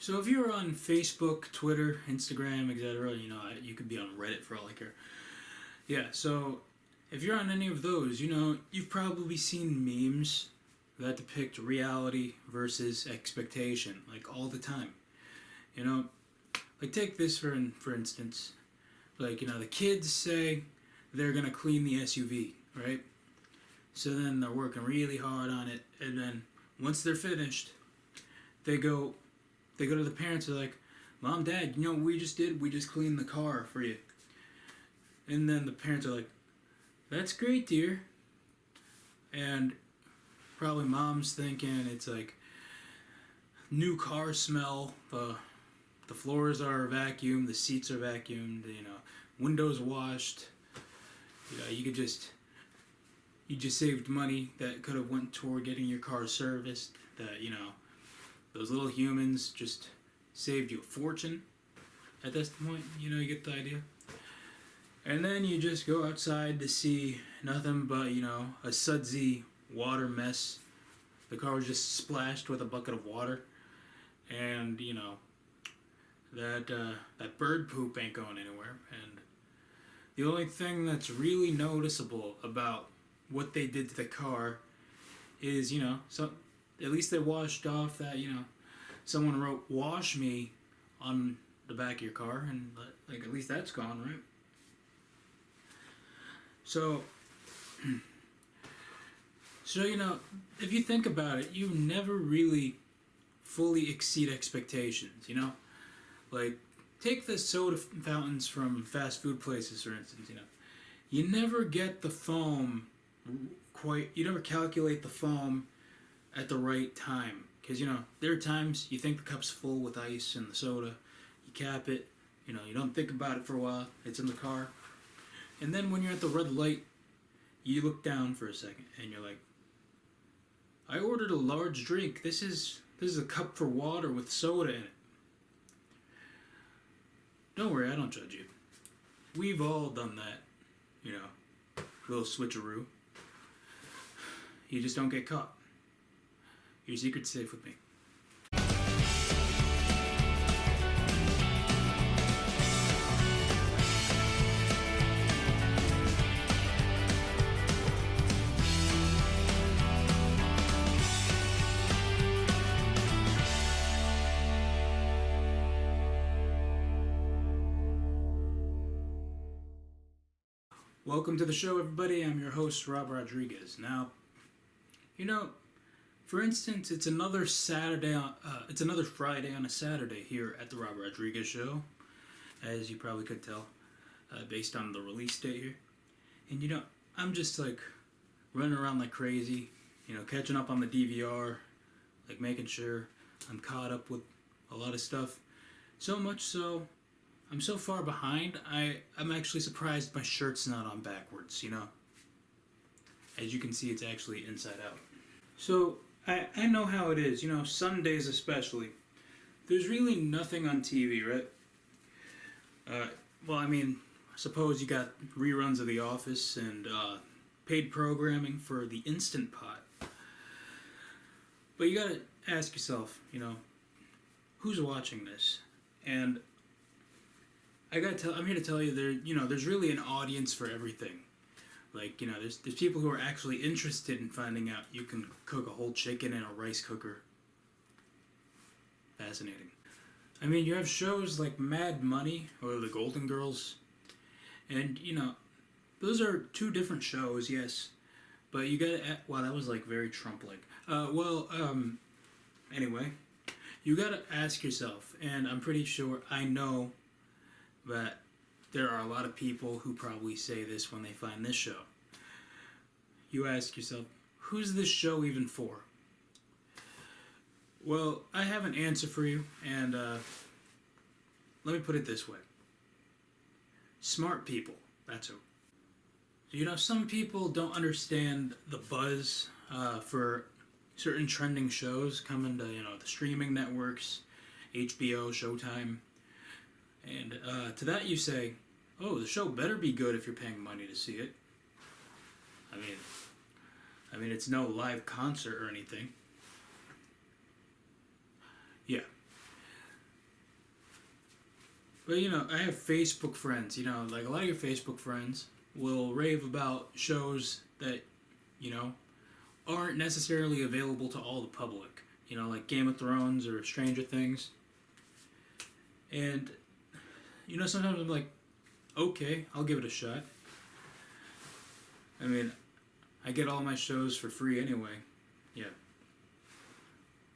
So if you're on Facebook, Twitter, Instagram, etc., you could be on Reddit for all I care. Yeah, so if you're on any of those, you've probably seen memes that depict reality versus expectation, like all the time. You know, like take this for instance. Like, the kids say they're gonna clean the SUV, right? So then they're working really hard on it, and then once they're finished, they go to the parents. They're like, "Mom, Dad, you know what we just did? We just cleaned the car for you." And then the parents are like, "That's great, dear." And probably mom's thinking it's like new car smell. The floors are vacuumed, the seats are vacuumed, windows washed. You just saved money that could have went toward getting your car serviced. That those little humans just saved you a fortune. At this point, you get the idea. And then you just go outside to see nothing but a sudsy water mess. The car was just splashed with a bucket of water, and that bird poop ain't going anywhere. And the only thing that's really noticeable about what they did to the car is, so at least they washed off that, someone wrote "wash me" on the back of your car, and like at least that's gone, right? So, if you think about it, you never really fully exceed expectations, Like, take the soda fountains from fast food places, for instance, You never get the foam you never calculate the foam at the right time. Because, there are times you think the cup's full with ice and the soda, you cap it, you don't think about it for a while, it's in the car. And then when you're at the red light, you look down for a second and you're like, I ordered a large drink. This is a cup for water with soda in it. Don't worry, I don't judge you. We've all done that, little switcheroo. You just don't get caught. Your secret's safe with me. Welcome to the show, everybody. I'm your host, Rob Rodriguez. Now, for instance, it's another Friday on a Saturday here at the Rob Rodriguez Show, as you probably could tell, based on the release date here. And I'm just like running around like crazy, catching up on the DVR, like making sure I'm caught up with a lot of stuff. So much so, I'm so far behind, I'm actually surprised my shirt's not on backwards, As you can see, it's actually inside out. So, I know how it is, Sundays especially. There's really nothing on TV, right? Suppose you got reruns of The Office and paid programming for the Instant Pot. But you gotta ask yourself, who's watching this? And I'm here to tell you there's really an audience for everything. Like, there's people who are actually interested in finding out you can cook a whole chicken in a rice cooker. Fascinating. You have shows like Mad Money or The Golden Girls. And, those are two different shows, yes. But you gotta, wow, that was like very Trump-like. Anyway, you gotta ask yourself, and I'm pretty sure I know that there are a lot of people who probably say this when they find this show. You ask yourself, who's this show even for? Well, I have an answer for you, and let me put it this way. Smart people, that's who. Some people don't understand the buzz for certain trending shows coming to, the streaming networks, HBO, Showtime. And to that you say, oh, the show better be good if you're paying money to see it. It's no live concert or anything. Yeah. But I have Facebook friends. Like a lot of your Facebook friends will rave about shows that you know aren't necessarily available to all the public. Like Game of Thrones or Stranger Things. And sometimes I'm like, okay, I'll give it a shot. I mean, I get all my shows for free anyway. Yeah.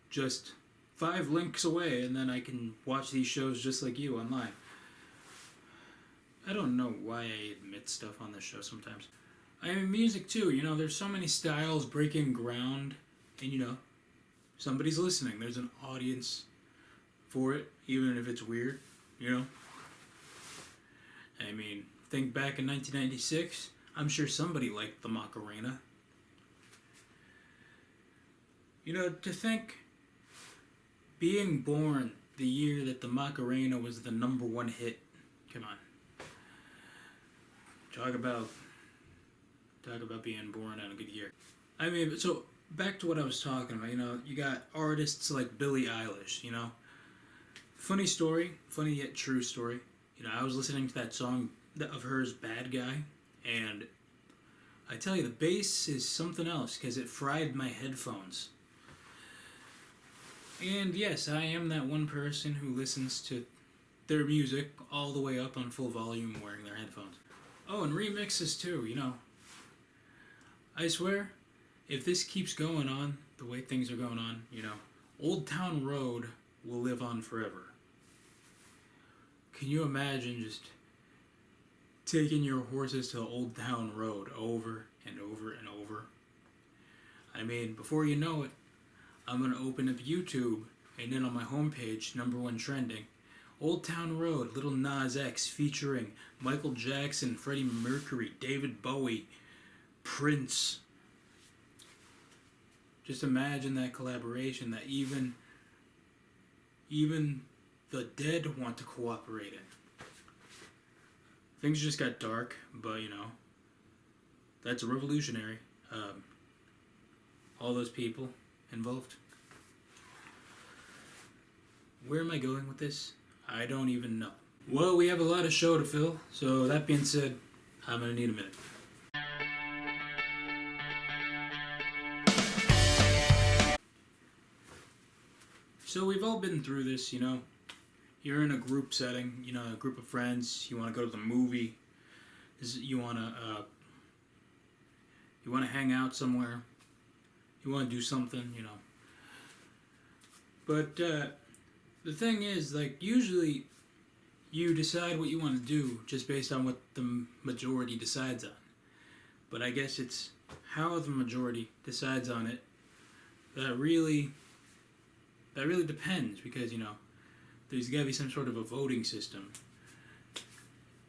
Just 5 links away, and then I can watch these shows just like you online. I don't know why I admit stuff on this show sometimes. I mean, music too. There's so many styles breaking ground, and somebody's listening. There's an audience for it, even if it's weird. I mean, think back in 1996. I'm sure somebody liked the Macarena. To think being born the year that the Macarena was the #1 hit. Come on. Talk about being born on a good year. I mean, so back to what I was talking about. You got artists like Billie Eilish. Funny story, funny yet true story. I was listening to that song of hers, "Bad Guy," and I tell you, the bass is something else because it fried my headphones. And yes, I am that one person who listens to their music all the way up on full volume wearing their headphones. Oh, and remixes too. I swear, if this keeps going on the way things are going on, Old Town Road will live on forever. Can you imagine just taking your horses to Old Town Road over and over and over? I mean, before you know it, I'm going to open up YouTube, and then on my homepage, #1 trending, Old Town Road, Lil Nas X featuring Michael Jackson, Freddie Mercury, David Bowie, Prince. Just imagine that collaboration that even the dead want to cooperate in. Things just got dark, but that's revolutionary. All those people involved. Where am I going with this? I don't even know. Well, we have a lot of show to fill, so that being said, I'm gonna need a minute. So we've all been through this, You're in a group setting, a group of friends. You want to go to the movie. You want to hang out somewhere. You want to do something, But the thing is, like, usually you decide what you want to do just based on what the majority decides on. But I guess it's how the majority decides on it that really depends, because there's got to be some sort of a voting system.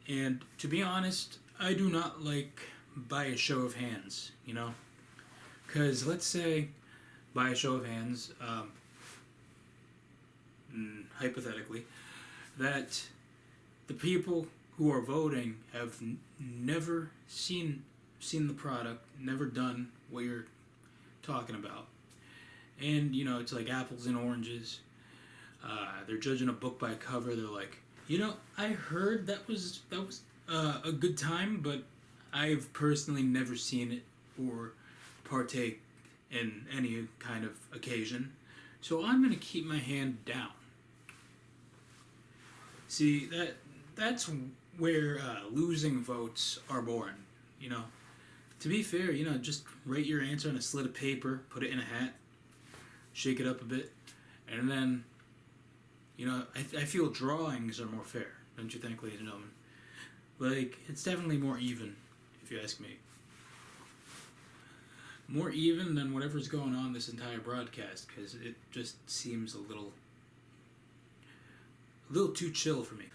And to be honest, I do not like by a show of hands, because let's say by a show of hands, hypothetically, that the people who are voting have never seen the product, never done what you're talking about. And it's like apples and oranges. They're judging a book by a cover. They're like, I heard that was a good time, but I've personally never seen it or partake in any kind of occasion, so I'm gonna keep my hand down. See, that's where losing votes are born. To be fair, just write your answer on a slip of paper, put it in a hat, shake it up a bit, and then, I feel drawings are more fair, don't you think, ladies and gentlemen? Like, it's definitely more even, if you ask me. More even than whatever's going on this entire broadcast, because it just seems a little too chill for me.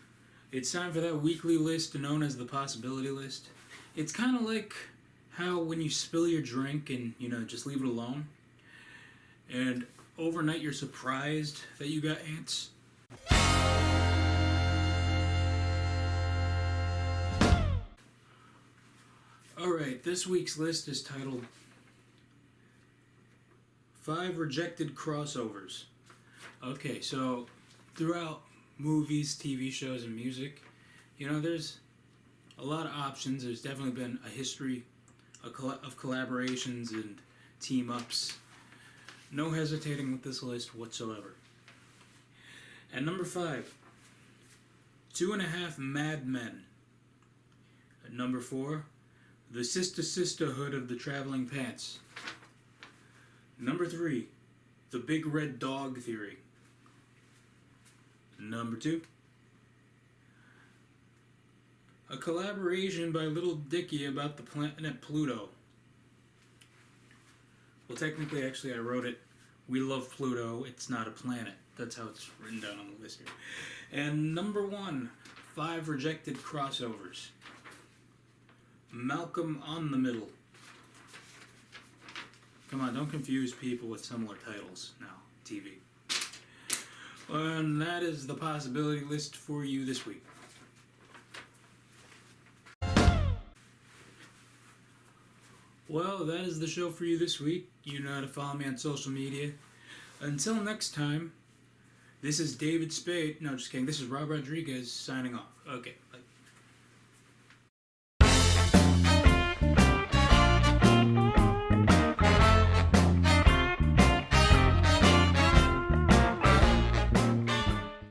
It's time for that weekly list known as the possibility list. It's kind of like how when you spill your drink and, just leave it alone, and overnight you're surprised that you got ants. Alright, this week's list is titled 5 Rejected Crossovers. Okay, so throughout movies, TV shows, and music. There's a lot of options. There's definitely been a history of collaborations and team ups. No hesitating with this list whatsoever. At number 5, 2.5 Mad Men. At number 4, The Sisterhood of the Traveling Pants. Number 3, The Big Red Dog Theory. Number 2, a collaboration by Little Dicky about the planet Pluto. Well, technically, actually, I wrote it, we love Pluto, it's not a planet. That's how it's written down on the list here. And number 1, 5 rejected crossovers. Malcolm on the Middle. Come on, don't confuse people with similar titles now, TV. And that is the possibility list for you this week. Well, that is the show for you this week. You know how to follow me on social media. Until next time, this is David Spade. No, just kidding. This is Rob Rodriguez signing off. Okay.